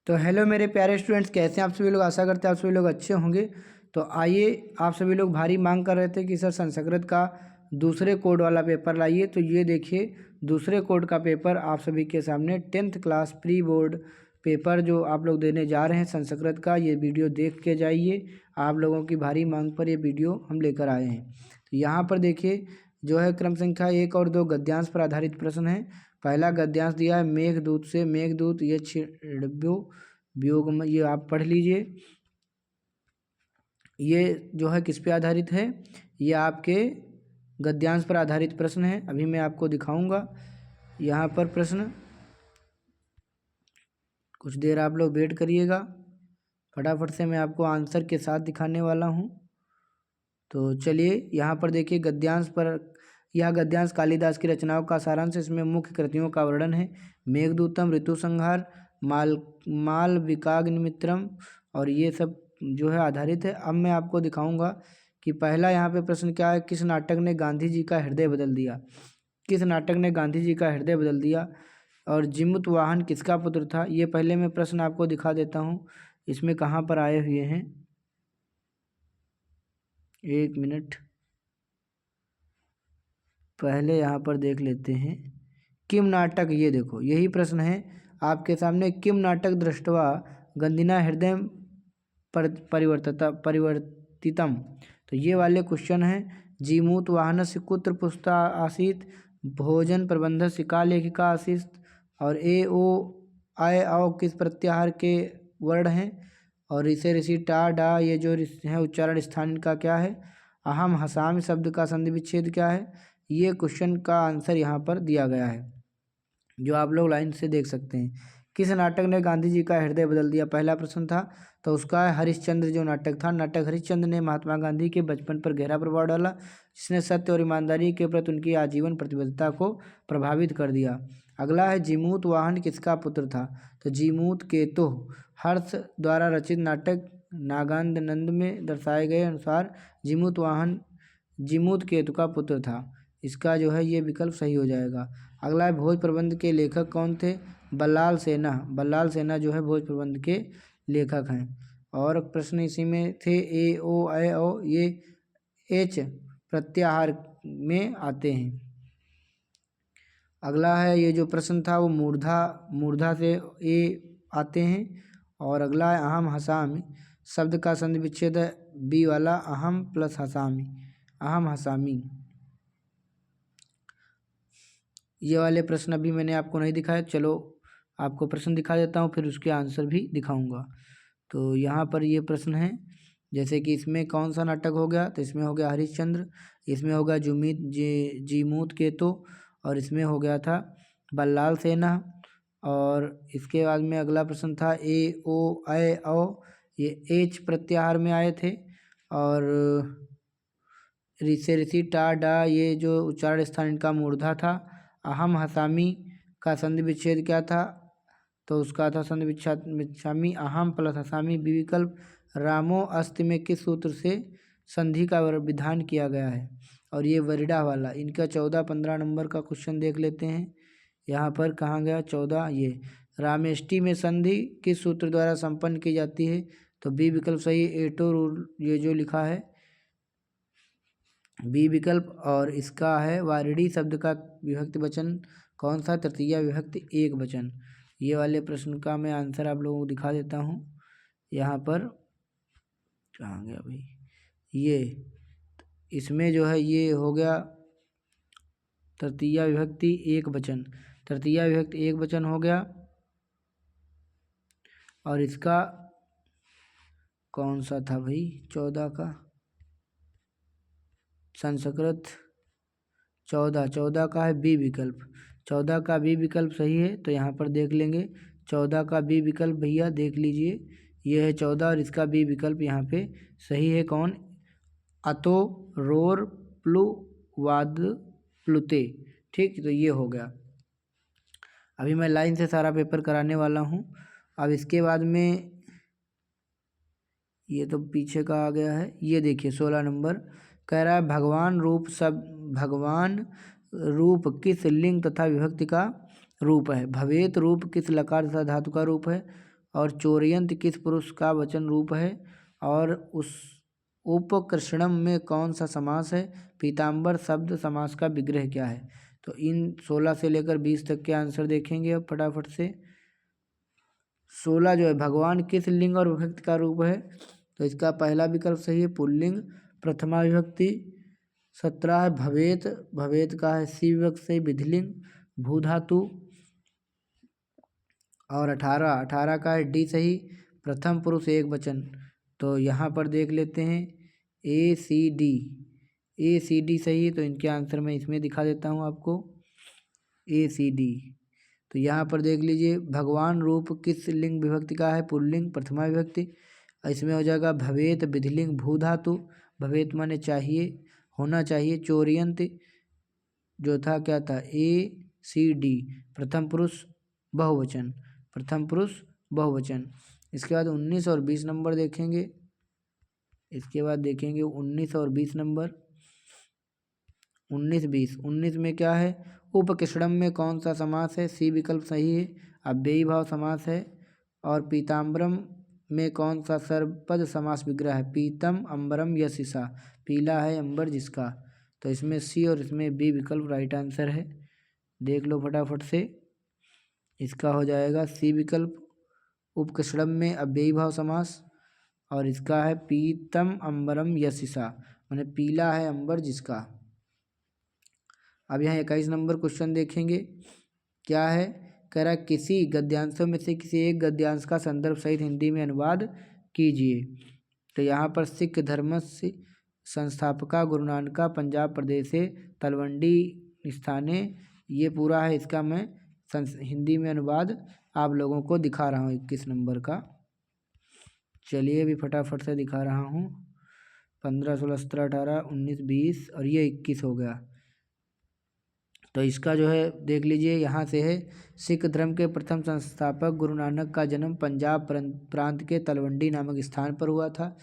तो हेलो मेरे प्यारे स्टूडेंट्स, कैसे हैं आप सभी लोग। आशा करते हैं आप सभी लोग अच्छे होंगे। तो आइए, आप सभी लोग भारी मांग कर रहे थे कि सर संस्कृत का दूसरे कोड वाला पेपर लाइए। तो ये देखिए, दूसरे कोड का पेपर आप सभी के सामने 10th class pre board paper जो आप लोग देने जा रहे हैं संस्कृत का, ये वीडियो देख के जाइए। आप लोगों की भारी मांग पर ये वीडियो हम लेकर आए हैं। तो यहाँ पर देखिए जो है क्रम संख्या 1 और 2 गद्यांश पर आधारित प्रश्न है। पहला गद्यांश दिया है मेघदूत से। मेघदूत ये छिड़ब्यो वियोग में, ये आप पढ़ लीजिए। ये जो है किस पे आधारित है, ये आपके गद्यांश पर आधारित प्रश्न है। अभी मैं आपको दिखाऊंगा यहाँ पर प्रश्न। कुछ देर आप लोग वेट करिएगा, फटाफट से मैं आपको आंसर के साथ दिखाने वाला हूँ। तो चलिए यहाँ पर देखिए गद्यांश पर, यह गद्यांश कालिदास की रचनाओं का सारांश। इसमें मुख्य कृतियों का वर्णन है। मेघदूतम, ऋतुसंहार, मालविकाग्निमित्रम और ये सब जो है आधारित है। अब मैं आपको दिखाऊंगा कि पहला यहाँ पे प्रश्न क्या है, किस नाटक ने गांधी जी का हृदय बदल दिया। किस नाटक ने गांधी जी का हृदय बदल दिया। और जिमुत वाहन किसका पुत्र था। ये पहले मैं प्रश्न आपको दिखा देता हूँ, इसमें कहाँ पर आए हुए हैं। एक मिनट, पहले यहाँ पर देख लेते हैं। किम नाटक, ये देखो यही प्रश्न है आपके सामने। किम नाटक दृष्टवा गंधिना हृदय परिवर्तितम। तो ये वाले क्वेश्चन हैं। जीमूत वाहनस्य कुत्र पुस्ता आसीत, भोजन प्रबंध शिका लेखिका आसीत, और ए ओ आय औ किस प्रत्याहार के वर्ण हैं। और ऋषि ऋषि टा डा, ये जो है उच्चारण स्थान इनका क्या है। अहम हसाम शब्द का संधि विच्छेद क्या है। ये क्वेश्चन का आंसर यहाँ पर दिया गया है, जो आप लोग लाइन से देख सकते हैं। किस नाटक ने गांधी जी का हृदय बदल दिया, पहला प्रश्न था। तो उसका है हरिश्चंद्र जो नाटक था। नाटक हरिश्चंद्र ने महात्मा गांधी के बचपन पर गहरा प्रभाव डाला, जिसने सत्य और ईमानदारी के प्रति उनकी आजीवन प्रतिबद्धता को प्रभावित कर दिया। अगला है जीमूत वाहन किसका पुत्र था। तो जीमूत केतु हर्ष द्वारा रचित नाटक नागानंद में दर्शाए गए अनुसार जीमूत वाहन जीमूत केतु का पुत्र था। इसका जो है ये विकल्प सही हो जाएगा। अगला है भोज प्रबंध के लेखक कौन थे। बल्लाल सेना। बल्लाल सेना जो है भोज प्रबंध के लेखक हैं। और प्रश्न इसी में थे ए ओ ऐ ओ, ये एच प्रत्याहार में आते हैं। अगला है ये जो प्रश्न था वो मूर्धा से ए आते हैं। और अगला है अहम हसामी शब्द का संधि विच्छेद है बी वाला, अहम प्लस हसामी, अहम हसामी। ये वाले प्रश्न अभी मैंने आपको नहीं दिखाया, चलो आपको प्रश्न दिखा देता हूँ, फिर उसके आंसर भी दिखाऊंगा। तो यहाँ पर ये प्रश्न है, जैसे कि इसमें कौन सा नाटक हो गया। तो इसमें हो गया हरिश्चंद्र, इसमें हो गया जीमूत केतु, और इसमें हो गया था बल्लाल सेना। और इसके बाद में अगला प्रश्न था ए ओ ऐ औ, ये एच प्रत्याहार में आए थे। और ऋषि ऋषि टा डा, ये जो उच्चारण स्थान इनका मूर्धा था। अहम हसामी का संधि विच्छेद क्या था। तो उसका था संधि विच्छामी, अहम प्लस हसामी बी विकल्प। रामो अस्ति में किस सूत्र से संधि का विधान किया गया है। और ये वरिडा वाला, इनका 14-15 नंबर का क्वेश्चन देख लेते हैं। यहाँ पर कहाँ गया 14, ये रामेष्टि में संधि किस सूत्र द्वारा संपन्न की जाती है। तो बी विकल्प सही, एटो रूल ये जो लिखा है बी विकल्प। और इसका है वारिडी शब्द का विभक्ति वचन कौन सा, तृतीया विभक्ति एक वचन। ये वाले प्रश्न का मैं आंसर आप लोगों को दिखा देता हूँ। यहाँ पर कहाँ गया भाई, ये इसमें जो है ये हो गया तृतीया विभक्ति एक वचन, तृतीया विभक्ति एक वचन हो गया। और इसका कौन सा था भाई 14 का संस्कृत, 14 का है बी विकल्प। 14 का बी विकल्प सही है। तो यहाँ पर देख लेंगे 14 का बी विकल्प, भैया देख लीजिए ये है 14, और इसका बी विकल्प यहाँ पे सही है। कौन, अतो रोर प्लु वाद प्लुते। ठीक, तो ये हो गया। अभी मैं लाइन से सारा पेपर कराने वाला हूँ। अब इसके बाद में ये तो पीछे का आ गया है। ये देखिए 16 नंबर कह रहा है भगवान रूप किस लिंग तथा विभक्ति का रूप है। भवेत रूप किस लकार तथा धातु का रूप है। और चोरयंत किस पुरुष का वचन रूप है, और उस उपकृष्णम में कौन सा समास है, पीताम्बर शब्द समास का विग्रह क्या है। तो इन 16 से लेकर 20 तक के आंसर देखेंगे अब फटाफट से। 16 जो है, भगवान किस लिंग और विभक्ति का रूप है, तो इसका पहला विकल्प सही है, पुल्लिंग प्रथमा विभक्ति। 17 है भवेत, भवेत का है सी विभक्ति से विधिलिंग भू धातु। और 18 का है डी सही, प्रथम पुरुष एक वचन। तो यहाँ पर देख लेते हैं ए सी डी सही है, तो इनके आंसर मैं इसमें दिखा देता हूँ आपको, ए सी डी। तो यहाँ पर देख लीजिए, भगवान रूप किस लिंग विभक्ति का है, पुल्लिंग प्रथमा विभक्ति। इसमें हो जाएगा भवेत विधिलिंग भू धातु, भवेत माने चाहिए, होना चाहिए। चोरयंत जो था क्या था, ए सी डी, प्रथम पुरुष बहुवचन, प्रथम पुरुष बहुवचन। इसके बाद 19 और 20 नंबर देखेंगे। इसके बाद देखेंगे 19 और 20 नंबर। 19 में क्या है, उपकृष्णम में कौन सा समास है, सी विकल्प सही है, अव्ययी भाव समास है। और पीताम्बरम में कौन सा सर्वपद समास विग्रह है, पीतम अंबरम यशिसा, पीला है अंबर जिसका। तो इसमें सी और इसमें बी विकल्प राइट आंसर है, देख लो फटाफट से। इसका हो जाएगा सी विकल्प, उपकृष्णम में अव्ययी भाव समास, और इसका है पीतम अंबरम यशिसा, माने पीला है अंबर जिसका। अब यहाँ 21 नंबर क्वेश्चन देखेंगे, क्या है, कह रहा है किसी गद्यांशों में से किसी एक गद्यांश का संदर्भ सहित हिंदी में अनुवाद कीजिए। तो यहाँ पर सिख धर्म से संस्थापका गुरु नानका पंजाब प्रदेश से तलवंडी स्थाने, ये पूरा है, इसका मैं हिंदी में अनुवाद आप लोगों को दिखा रहा हूँ 21 नंबर का। चलिए अभी फटाफट से दिखा रहा हूँ। 15, 16, 17, 18, 19, 20 और ये 21 हो गया। तो इसका जो है देख लीजिए, यहाँ से है, सिख धर्म के प्रथम संस्थापक गुरु नानक का जन्म पंजाब प्रांत के तलवंडी नामक स्थान पर हुआ था।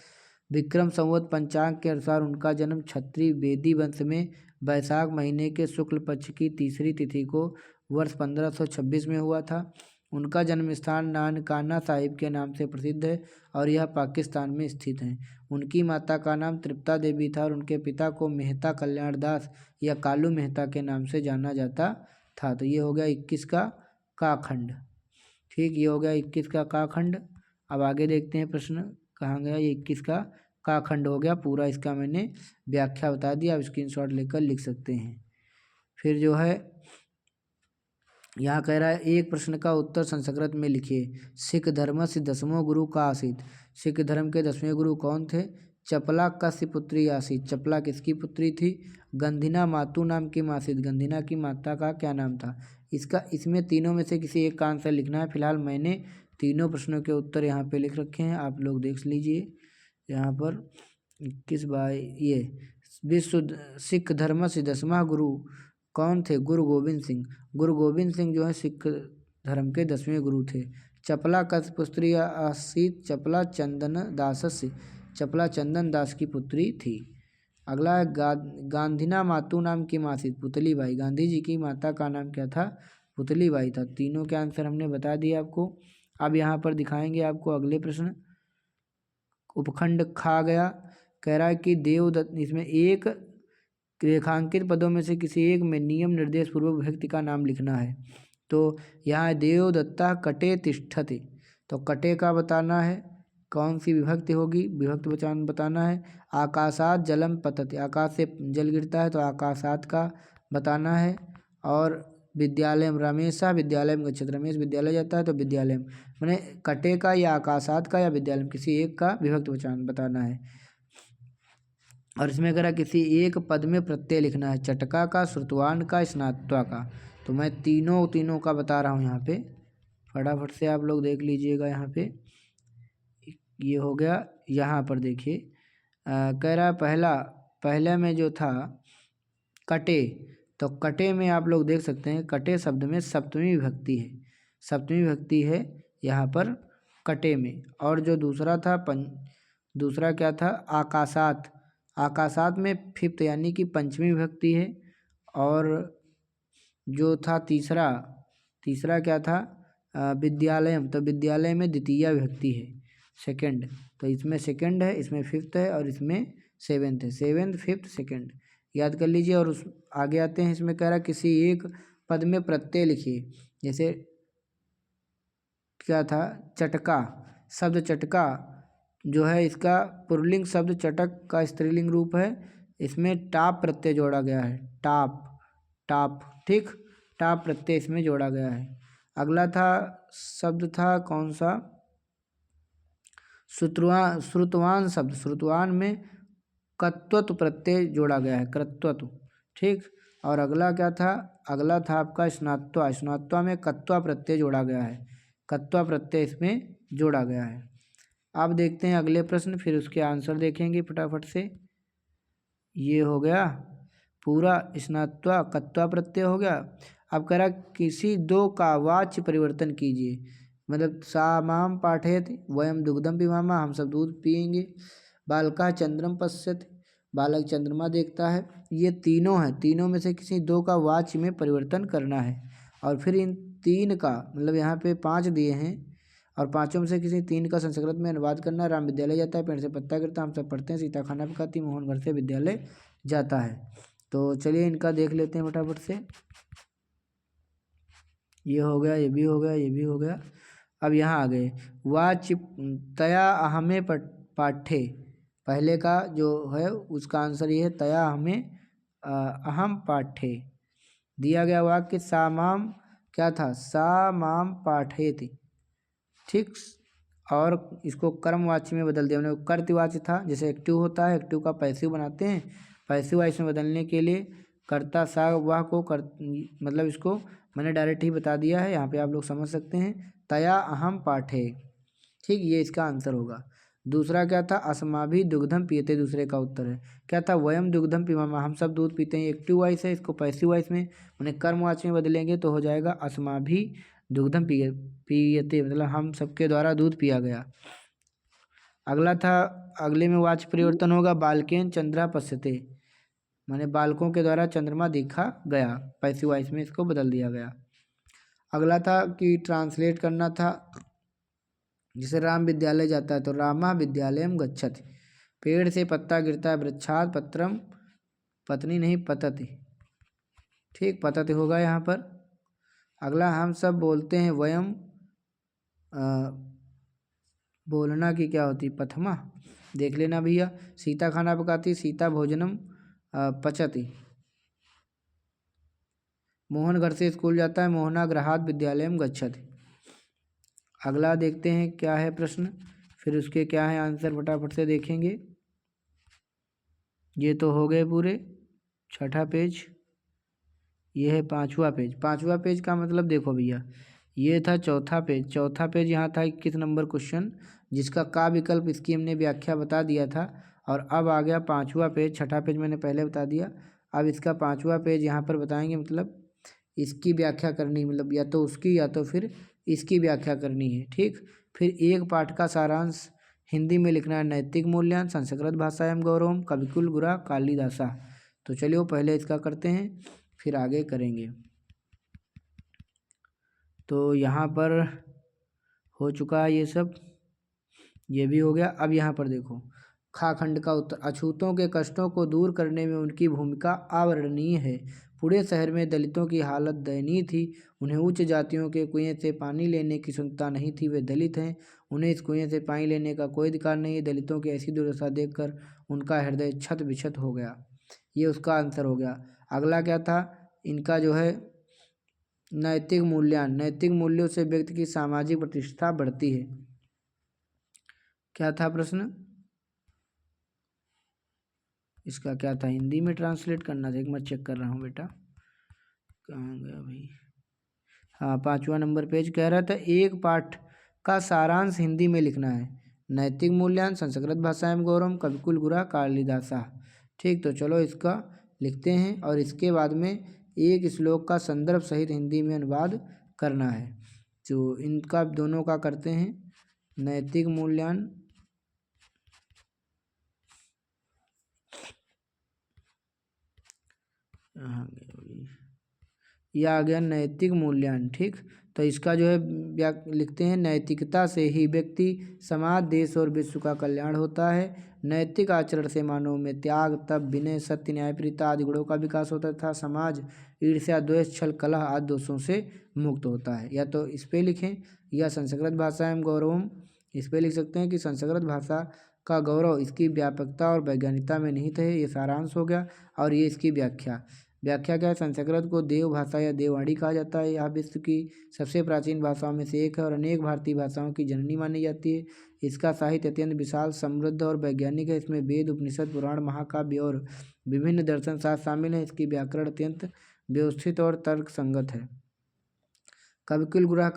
विक्रम संवत पंचांग के अनुसार उनका जन्म क्षत्रिय बेदी वंश में वैशाख महीने के शुक्ल पक्ष की तीसरी तिथि को वर्ष 1526 में हुआ था। उनका जन्म स्थान नानकाना साहिब के नाम से प्रसिद्ध है और यह पाकिस्तान में स्थित है। उनकी माता का नाम तृप्ता देवी था और उनके पिता को मेहता कल्याण दास या कालू मेहता के नाम से जाना जाता था। तो ये हो गया 21 का खंड। ठीक, ये हो गया 21 का खंड। अब आगे देखते हैं प्रश्न कहाँ गया। ये 21 का खंड हो गया पूरा, इसका मैंने व्याख्या बता दिया, आप स्क्रीनशॉट लेकर लिख सकते हैं। फिर जो है यहाँ कह रहा है एक प्रश्न का उत्तर संस्कृत में लिखिए। सिख धर्म से 10वां गुरु का आसीत। सिख धर्म के 10वें गुरु कौन थे? चपला कस्य पुत्री आसीत। चपला किसकी पुत्री थी? गंधिना मातु नाम की मासीत। गंधिना की माता का क्या नाम था? इसमें तीनों में से किसी एक का आंसर लिखना है। फिलहाल मैंने तीनों प्रश्नों के उत्तर यहाँ पे लिख रखे हैं, आप लोग देख लीजिए। यहाँ पर 21 बाई ये विश्व सिख धर्म से 10वां गुरु कौन थे? गुरु गोविंद सिंह। गुरु गोविंद सिंह जो है सिख धर्म के 10वें गुरु थे। चपला कस पुत्री आसीत। चपला चंदन दासस्य। चपला चंदन दास की पुत्री थी। अगला है गांधीना मातु नाम की मासीत। पुतली बाई। गांधी जी की माता का नाम क्या था? पुतली बाई था। तीनों के आंसर हमने बता दिए आपको। अब यहाँ पर दिखाएंगे आपको अगले प्रश्न। उपखंड खा गया, कह रहा है कि देवदत्त, इसमें एक रेखांकित पदों में से किसी एक में नियम निर्देश पूर्वक विभक्ति का नाम लिखना है। तो यहाँ देवदत्ता कटे तिष्ठति, तो कटे का बताना है, कौन सी विभक्ति होगी, विभक्ति पहचान बताना है। आकाशात जलम पतति, आकाश से जल गिरता है तो आकाशात का बताना है। और विद्यालय रमेशा विद्यालय में गच्छति, रमेश विद्यालय जाता है तो विद्यालय, मैंने कटे का या आकाशात का या विद्यालय किसी एक का विभक्ति पहचान बताना है। और इसमें अगर किसी एक पद में प्रत्यय लिखना है, चटका का, श्रुतवान का, स्नात्वा का। तो मैं तीनों का बता रहा हूँ यहाँ पे, फटाफट से आप लोग देख लीजिएगा। यहाँ पे ये हो गया। यहाँ पर देखिए कह रहा है पहले में जो था कटे, तो कटे में आप लोग देख सकते हैं कटे शब्द में सप्तमी विभक्ति है, सप्तमी विभक्ति है यहाँ पर कटे में। और जो दूसरा था दूसरा क्या था? आकाशात। आकाशात में फिफ्थ यानी कि पंचमी विभक्ति है। और जो था तीसरा क्या था? विद्यालयम, तो विद्यालय में द्वितीय विभक्ति है सेकंड, तो इसमें सेकंड है, इसमें फिफ्थ है और इसमें सेवेंथ है, सेवेंथ फिफ्थ सेकंड याद कर लीजिए। और उस आगे आते हैं, इसमें कह रहा किसी एक पद में प्रत्यय लिखिए। जैसे क्या था, चटका, शब्द चटका जो है इसका पुल्लिंग शब्द चटक का स्त्रीलिंग रूप है, इसमें टाप प्रत्यय जोड़ा गया है, टाप टाप, ठीक, टाप प्रत्यय इसमें जोड़ा गया है। अगला था शब्द था कौन सा, श्रुतवान शब्द, श्रुतवान में कत्वत्व प्रत्यय जोड़ा गया है, कृत्वत्व, ठीक। और अगला क्या था, अगला था आपका स्नात्वा, स्नात्वा में कत्वा प्रत्यय जोड़ा गया है, कत्वा प्रत्यय इसमें जोड़ा गया है। अब देखते हैं अगले प्रश्न, फिर उसके आंसर देखेंगे फटाफट से। ये हो गया पूरा, स्नात्वा कत्वा प्रत्यय हो गया। अब कह रहा किसी दो का वाच्य परिवर्तन कीजिए, मतलब सा माम पाठयत, वयम दुग्धम पिबामः, हम सब दूध पियेंगे, बालका चंद्रम पश्यत, बालक चंद्रमा देखता है। ये तीनों हैं, तीनों में से किसी दो का वाच्य में परिवर्तन करना है। और फिर इन तीन का मतलब यहाँ पे 5 दिए हैं और पांचों में से किसी तीन का संस्कृत में अनुवाद करना। राम विद्यालय जाता है, पेड़ से पत्ता गिरता, हम सब पढ़ते हैं, सीता खाना पकाती, मोहन घर से विद्यालय जाता है। तो चलिए इनका देख लेते हैं फटाफट से। ये हो गया, ये भी हो गया, ये भी हो गया। अब यहाँ आ गए वाच्य तया अहमे पाठ्य, पहले का जो है उसका आंसर ये है तया हमें अहम पाठ्य। दिया गया वाक्य सा माम क्या था, सा माम पाठयति, ठीक। और इसको कर्मवाच्य में बदल दिया मैंने, कर्तवाच्य था, जैसे एक्टिव होता है, एक्टिव का पैसिव बनाते हैं, पैसिव वाइस में बदलने के लिए कर्ता सा वाह को मतलब इसको मैंने डायरेक्ट ही बता दिया है, यहाँ पे आप लोग समझ सकते हैं, तया अहम पाठे, ठीक, ये इसका आंसर होगा। दूसरा क्या था, अस्माभि दुग्धम पीते, दूसरे का उत्तर है क्या था, वयम दुग्धम पीवामा, हम सब दूध पीते हैं, एक्टिव वाइस है, इसको पैसिव वाइस में उन्हें कर्मवाच्य में बदलेंगे तो हो जाएगा अस्माभि दुग्धम पीयते, मतलब हम सबके द्वारा दूध पिया गया। अगला था, अगले में वाच्य परिवर्तन होगा बालकेन चंद्रा पश्यते, माने बालकों के द्वारा चंद्रमा देखा गया, पैसिव वॉइस में इसको बदल दिया गया। अगला था कि ट्रांसलेट करना था, जैसे राम विद्यालय जाता है तो रामा विद्यालयम गच्छति, पेड़ से पत्ता गिरता है, वृक्षात पत्रम, पत्नी नहीं पतति, ठीक, पतति होगा यहाँ पर। अगला हम सब बोलते हैं वयम, बोलना की क्या होती, प्रथमा, देख लेना भैया। सीता खाना पकाती, सीता भोजनम पचती। मोहन घर से स्कूल जाता है, मोहना गृहात् विद्यालयम गच्छति। अगला देखते हैं क्या है प्रश्न, फिर उसके क्या है आंसर फटाफट से देखेंगे। ये तो हो गए पूरे, छठा पेज, ये है पांचवा पेज। पांचवा पेज का मतलब देखो भैया, ये था चौथा पेज, चौथा पेज यहाँ था 21 नंबर क्वेश्चन, जिसका का विकल्प इसकी हमने व्याख्या बता दिया था। और अब आ गया पांचवा पेज, छठा पेज मैंने पहले बता दिया, अब इसका पांचवा पेज यहाँ पर बताएंगे, मतलब इसकी व्याख्या करनी, मतलब या तो उसकी या तो फिर इसकी व्याख्या करनी है, ठीक। फिर एक पाठ का सारांश हिंदी में लिखना है, नैतिक मूल्यांकन संस्कृत भाषायाम गौरवम कविकुल गुरा कालिदासा। तो चलिए वो पहले इसका करते हैं, फिर आगे करेंगे। तो यहाँ पर हो चुका है ये सब, ये भी हो गया। अब यहाँ पर देखो खा खंड का उत्तर, अछूतों के कष्टों को दूर करने में उनकी भूमिका अवर्णनीय है। पूरे शहर में दलितों की हालत दयनीय थी, उन्हें उच्च जातियों के कुएं से पानी लेने की सुविधा नहीं थी, वे दलित हैं, उन्हें इस कुएं से पानी लेने का कोई अधिकार नहीं है। दलितों की ऐसी दुर्दशा देखकर उनका हृदय छत बिछत हो गया। ये उसका आंसर हो गया। अगला क्या था इनका, जो है नैतिक मूल्यांकन, नैतिक मूल्यों से व्यक्ति की सामाजिक प्रतिष्ठा बढ़ती है। क्या था प्रश्न इसका, क्या था, हिंदी में ट्रांसलेट करना था, एक मैं चेक कर रहा हूँ बेटा, कहाँ गया भाई, हाँ पांचवा नंबर पेज कह रहा था एक पाठ का सारांश हिंदी में लिखना है, नैतिक मूल्यांकन संस्कृत भाषा में गौरव कविकुल गुरा कालिदासा, ठीक। तो चलो इसका लिखते हैं और इसके बाद में एक श्लोक का संदर्भ सहित हिंदी में अनुवाद करना है। तो इनका दोनों का करते हैं, नैतिक मूल्यांकन, यह आ गया नैतिक मूल्यांकन, ठीक। तो इसका जो है लिखते हैं, नैतिकता से ही व्यक्ति, समाज, देश और विश्व का कल्याण होता है। नैतिक आचरण से मानव में त्याग, तप, विनय, सत्य, न्यायप्रियता आदि गुणों का विकास होता था। समाज ईर्ष्या, द्वेष, छल, कलह आदि दोषों से मुक्त होता है। या तो इस पे लिखें, या संस्कृत भाषायां गौरवम, इस पे लिख सकते हैं कि संस्कृत भाषा का गौरव इसकी व्यापकता और वैज्ञानिकता में निहित है। ये सारांश हो गया। और ये इसकी व्याख्या क्या है, संस्कृत को देव भाषा या देववाणी कहा जाता है। यह विश्व की सबसे प्राचीन भाषाओं में से एक है और अनेक भारतीय भाषाओं की जननी मानी जाती है। इसका साहित्य अत्यंत विशाल, समृद्ध और वैज्ञानिक है। इसमें वेद, उपनिषद, पुराण, महाकाव्य और विभिन्न दर्शन शास्त्र शामिल हैं। इसकी व्याकरण अत्यंत व्यवस्थित और तर्क संगत है। कविकुल गुरु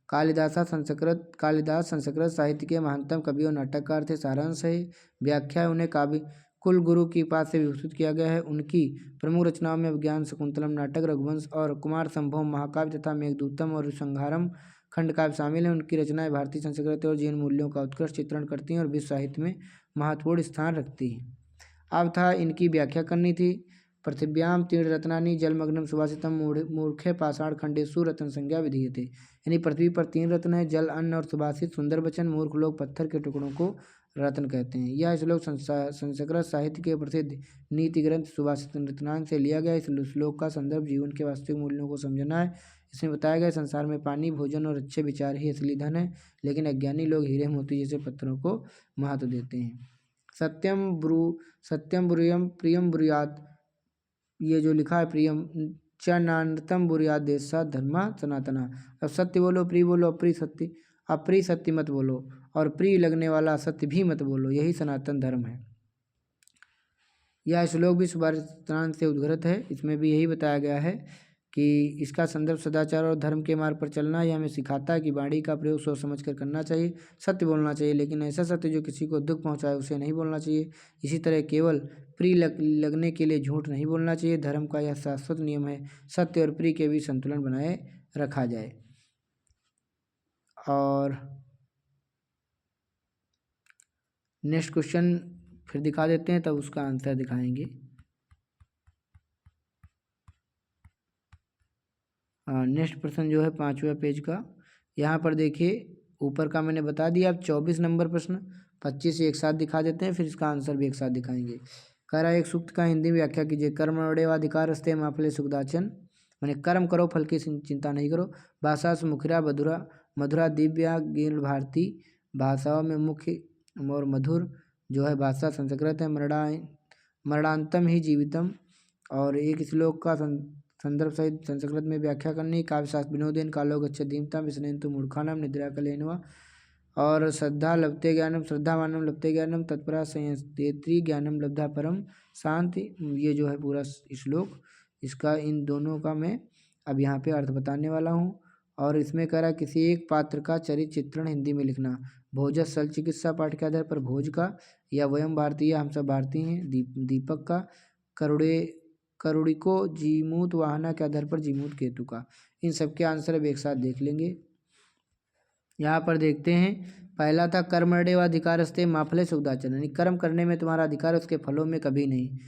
कालिदास संस्कृत साहित्य के महानतम कवि और नाटककार थे। सारांश है, व्याख्या, उन्हें काव्य कुल गुरु की उपाधि से विभूषित किया गया है। उनकी प्रमुख रचनाओं में विज्ञान शाकुंतलम, नाटक रघुवंश और कुमार संभवम, महाकाव्य तथा मेघदूतम और संहारम खंड काव्य शामिल हैं। उनकी रचनाएं भारतीय संस्कृति और जीवन मूल्यों का उत्कृष्ट चित्रण करती हैं और विश्व साहित्य में महत्वपूर्ण स्थान रखती हैं। अब था इनकी व्याख्या करनी थी। पृथिव्याम तीर्ण रत्नानि जलमग्नम सुभाषितम मूर्खे पाषाण खंडेषु रत्न संज्ञा विधीयते। यानी पृथ्वी पर 3 रत्न है, जल, अन्न और सुभाषित सुंदर वचन। मूर्ख लोग पत्थर के टुकड़ों को रत्न कहते हैं। यह श्लोक संस्कृत साहित्य के प्रसिद्ध नीति ग्रंथ सुभाषित रत्नांग से लिया गया। इस श्लोक का संदर्भ जीवन के वास्तविक मूल्यों को समझना है। इसमें बताया गया संसार में पानी, भोजन और अच्छे विचार ही असली धन है, लेकिन अज्ञानी लोग हीरे मोती जैसे पत्थरों को महत्व देते हैं। सत्यम ब्रूयम प्रियम ब्रूयात, ये जो लिखा है प्रियम च नानतम बुरियाद देशा धर्मा सनातना। अब सत्य बोलो, प्रिय बोलो, अप्रिय सत्य मत बोलो और प्रिय लगने वाला सत्य भी मत बोलो, यही सनातन धर्म है। यह श्लोक भी सुभाषित से उद्घृत है। इसमें भी यही बताया गया है कि इसका संदर्भ सदाचार और धर्म के मार्ग पर चलना। यह हमें सिखाता है कि वाणी का प्रयोग सोच समझ कर करना चाहिए, सत्य बोलना चाहिए, लेकिन ऐसा सत्य जो किसी को दुख पहुंचाए उसे नहीं बोलना चाहिए। इसी तरह केवल प्रिय लगने के लिए झूठ नहीं बोलना चाहिए। धर्म का यह शाश्वत नियम है, सत्य और प्रिय के बीच संतुलन बनाए रखा जाए। और नेक्स्ट क्वेश्चन फिर दिखा देते हैं, तब उसका आंसर दिखाएंगे। नेक्स्ट प्रश्न जो है 5वें पेज का, यहाँ पर देखिए ऊपर का मैंने बता दिया। अब 24 नंबर प्रश्न 25 एक साथ दिखा देते हैं, फिर इसका आंसर भी एक साथ दिखाएंगे। कह रहा है एक सूक्त का हिंदी में व्याख्या कीजिए। कर्म अधिकार रस्ते माफले सुखदाचन, मैंने कर्म करो फल की चिंता नहीं करो। भाषा से मुखरा मधुरा दिव्या गिर भारती, भाषाओं में मुख्य और मधुर जो है भाषा संस्कृत है। मरणांतम ही जीवितम, और एक श्लोक का संदर्भ सहित संस्कृत में व्याख्या करनी। काव्यशास्त्र विनोदेन कालो गच्छति धीमता विस्मयन्तु मूर्खानां निद्रा कलेनवा, और श्रद्धा मानम लभते ज्ञानम तत्परा संयतेत्री ज्ञानम लब्धा परम शांति। ये जो है पूरा श्लोक, इसका इन दोनों का मैं अब यहाँ पे अर्थ बताने वाला हूँ। और इसमें कह रहा है किसी एक पात्र का चरित्र चित्रण हिंदी में लिखना। भोजस सल चिकित्सा पाठ के आधार पर भोज का, या वयम भारतीय हम सब भारतीय हैं दीपक का, करुड़िको जीमूत वाहना के आधार पर जीमूत केतु का। इन सबके आंसर अब एक साथ देख लेंगे। यहाँ पर देखते हैं, पहला था कर्मण्येव अधिकारस्ते मा फले सुखदाचन, यानी कर्म करने में तुम्हारा अधिकार है, उसके फलों में कभी नहीं।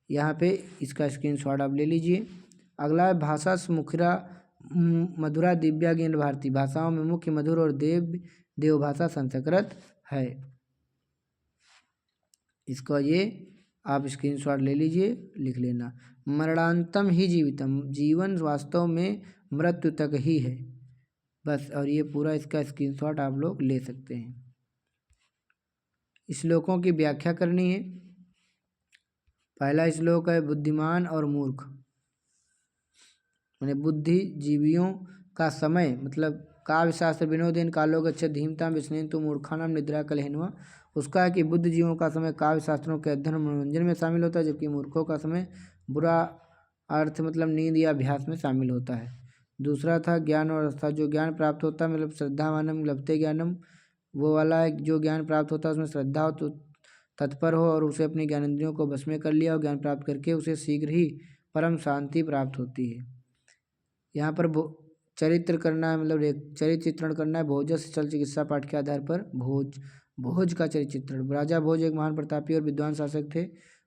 यहाँ पे इसका स्क्रीनशॉट आप ले लीजिए। अगला है भाषा मुखरा मधुरा दिव्या ज्ञान भारती, भाषाओं में मुख्य मधुर और देव भाषा संस्कृत है। इसका ये आप स्क्रीनशॉट ले लीजिए, लिख लेना। मरणांतम ही जीवितम, जीवन वास्तव में मृत्यु तक ही है बस। और ये पूरा इसका स्क्रीनशॉट आप लोग ले सकते हैं। श्लोकों की व्याख्या करनी है। पहला श्लोक है बुद्धिमान और मूर्ख, मैंने बुद्धिजीवियों का समय मतलब काव्य शास्त्र विनोदेन कालो गच्छति धीमतां विस्मयन्तु मूर्खानां निद्रा कलेहन्वा। उसका है कि बुद्धिजीवियों का समय काव्य शास्त्रों के अध्ययन मनोरंजन में शामिल होता है, जबकि मूर्खों का समय बुरा अर्थ मतलब नींद या अभ्यास में शामिल होता है। दूसरा था ज्ञान और आस्था, जो ज्ञान प्राप्त होता है मतलब श्रद्धावानम लभते ज्ञानम, वो वाला है जो ज्ञान प्राप्त होता है उसमें श्रद्धा हो तो तत्पर हो और उसे अपनी ज्ञानेंद्रियों को बस में कर लिया और ज्ञान प्राप्त करके उसे शीघ्र ही परम शांति प्राप्त होती है। यहाँ पर चरित्र करना है मतलब एक चरित्र चित्रण करना है। भोजस चल चिकित्सा पाठ के आधार पर भोज का चरित्र चित्रण। राजा भोज एक महान प्रतापी और विद्वान शासक थे।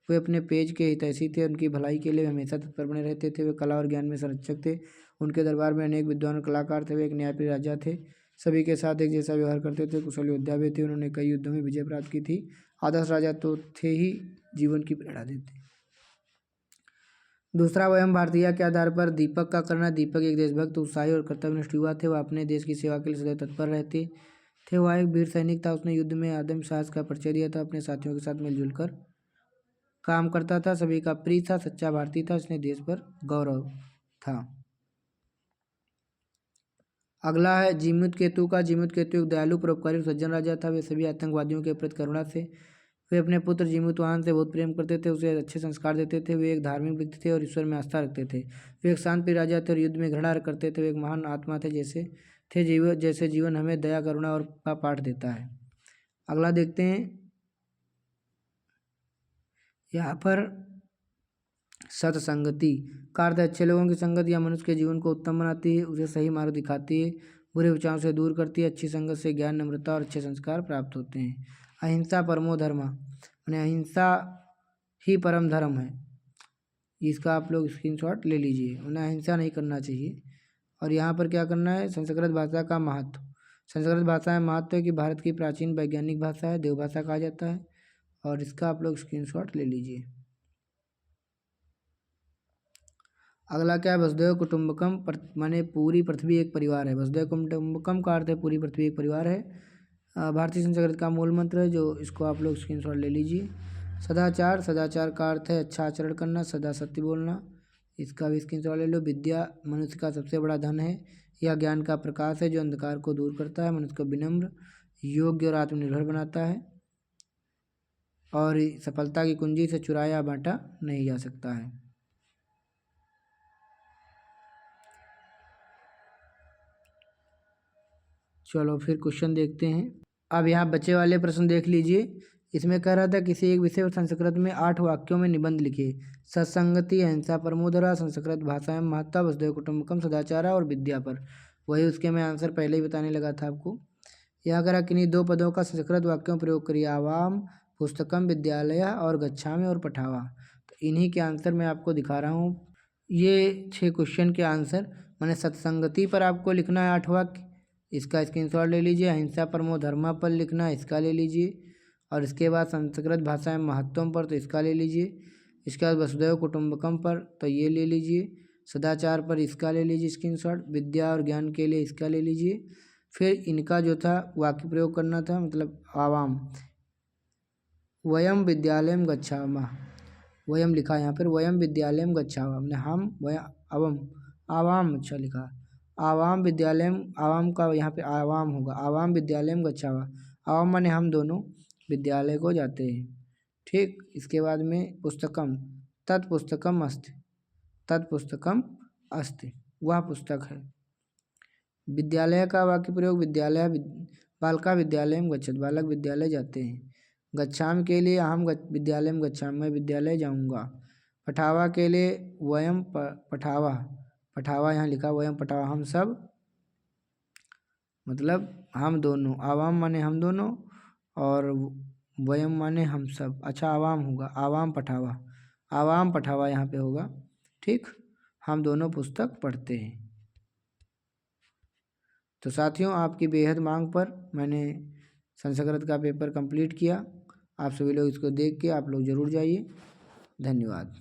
वे अपने पेज के हितैषी थे, उनकी भलाई के लिए हमेशा तत्पर बने रहते थे। वे कला और ज्ञान में संरक्षक थे। उनके दरबार में अनेक विद्वान और कलाकार थे। वे एक न्यायप्रिय राजा थे, सभी के साथ एक जैसा व्यवहार करते थे, कुशल योद्धा भी थे। उन्होंने कई युद्धों में विजय प्राप्त की थी। आदर्श राजा तो थे ही, जीवन की प्रेरणा देते। दूसरा, वयम भारतीय के आधार पर दीपक का करना। दीपक एक देशभक्त, उत्साही और कर्तव्यनिष्ठ युवा थे। वह अपने देश की सेवा के लिए सदैव तत्पर रहते थे। वह एक वीर सैनिक था। उसने युद्ध में आदम साहस का परिचय दिया था। अपने साथियों के साथ मिलजुल कर काम करता था, सभी का प्रिय था, सच्चा भारतीय था। उसने देश पर गौरव था। अगला है जीमूत केतु का। जीमूत केतु एक दयालु, परोपकारी और सज्जन राजा था। वे सभी आतंकवादियों के प्रति करुणा से वे अपने पुत्र जीमूतवाहन से बहुत प्रेम करते थे, उसे अच्छे संस्कार देते थे। वे एक धार्मिक व्यक्ति थे और ईश्वर में आस्था रखते थे। वे एक शांतप्रिय राजा थे और युद्ध में घृणा करते थे। वे एक महान आत्मा थे, जैसे जीवन हमें दया, करुणा और का पाठ देता है। अगला देखते हैं, यहाँ पर सत्संगति का अर्थ है अच्छे लोगों की संगत। या मनुष्य के जीवन को उत्तम बनाती है, उसे सही मार्ग दिखाती है, बुरे विचारों से दूर करती है। अच्छी संगत से ज्ञान, नम्रता और अच्छे संस्कार प्राप्त होते हैं। अहिंसा परमो धर्म, यानी अहिंसा ही परम धर्म है। इसका आप लोग स्क्रीनशॉट ले लीजिए। उन्हें अहिंसा नहीं करना चाहिए। और यहाँ पर क्या करना है, संस्कृत भाषा का महत्व। संस्कृत भाषा में महत्व है कि भारत की प्राचीन वैज्ञानिक भाषा है, देवभाषा कहा जाता है। और इसका आप लोग स्क्रीनशॉट ले लीजिए। अगला क्या है, वसुधैव कुटुंबकम, माने पूरी पृथ्वी एक परिवार है। वसुधैव कुटुंबकम का अर्थ है पूरी पृथ्वी एक परिवार है। भारतीय संस्कृत का मूल मंत्र है, जो इसको आप लोग स्क्रीनशॉट ले लीजिए। सदाचार, सदाचार का अर्थ है अच्छा आचरण करना, सदा सत्य बोलना। इसका भी स्क्रीनशॉट ले लो। विद्या मनुष्य का सबसे बड़ा धन है। यह ज्ञान का प्रकाश है जो अंधकार को दूर करता है, मनुष्य को विनम्र, योग्य और आत्मनिर्भर बनाता है। और सफलता की कुंजी से चुराया बांटा नहीं जा सकता है। चलो फिर क्वेश्चन देखते हैं। अब यहाँ बच्चे वाले प्रश्न देख लीजिए। इसमें कह रहा था किसी एक विषय पर संस्कृत में 8 वाक्यों में निबंध लिखिए। सत्संगति, अहिंसा परमोधरा, संस्कृत भाषा में महत्ता, वसुधैव कुटुंबकम, सदाचारा और विद्या पर। वही उसके मैं आंसर पहले ही बताने लगा था आपको। यहाँ करा किन्हीं 2 पदों का संस्कृत वाक्यों प्रयोग करिए। आवाम, पुस्तकम, विद्यालय और गच्छामि और पठावा। तो इन्हीं के आंसर मैं आपको दिखा रहा हूँ। ये 6 क्वेश्चन के आंसर। मैंने सत्संगति पर आपको लिखना है 8 वाक्य, इसका स्क्रीनशॉट ले लीजिए। अहिंसा परमो धर्मा पर लिखना है, इसका ले लीजिए। और इसके बाद संस्कृत भाषा में महत्वम पर, तो इसका ले लीजिए। इसके बाद वसुधैव कुटुंबकम पर, तो ये ले लीजिए। सदाचार पर इसका ले लीजिए स्क्रीनशॉट। विद्या और ज्ञान के लिए इसका ले लीजिए। फिर इनका जो था वाक्य प्रयोग करना था, मतलब आवाम, वयम विद्यालयम गच्छामः, वयम लिखा यहाँ पर, वयम विद्यालयम गच्छामः, हमने हम, अवम, आवाम, अच्छा लिखा, आवाम विद्यालयम, आवाम का यहाँ पे आवाम होगा, आवाम विद्यालयम गच्छामः। आवाम माने हम दोनों विद्यालय को जाते हैं। ठीक, इसके बाद में पुस्तकम, तत्पुस्तकम अस्ति, तत्पुस्तकम अस्ति, वह पुस्तक है। विद्यालय का वाक्य प्रयोग, विद्यालय, बालका विद्यालयम गच्छति, बालक विद्यालय जाते हैं। गच्छामि के लिए अहम विद्यालयम गच्छामि, मैं विद्यालय जाऊंगा। पठावा के लिए वयम पठावा, पठावा यहाँ लिखा, वयम पठावा, हम सब, मतलब हम दोनों। आवाम माने हम दोनों और वयम माने हम सब। अच्छा, आवाम होगा, आवाम पठावा, आवाम पठावा यहाँ पे होगा। ठीक, हम दोनों पुस्तक पढ़ते हैं। तो साथियों, आपकी बेहद मांग पर मैंने संस्कृत का पेपर कंप्लीट किया। आप सभी लोग इसको देख के आप लोग ज़रूर जाइए। धन्यवाद।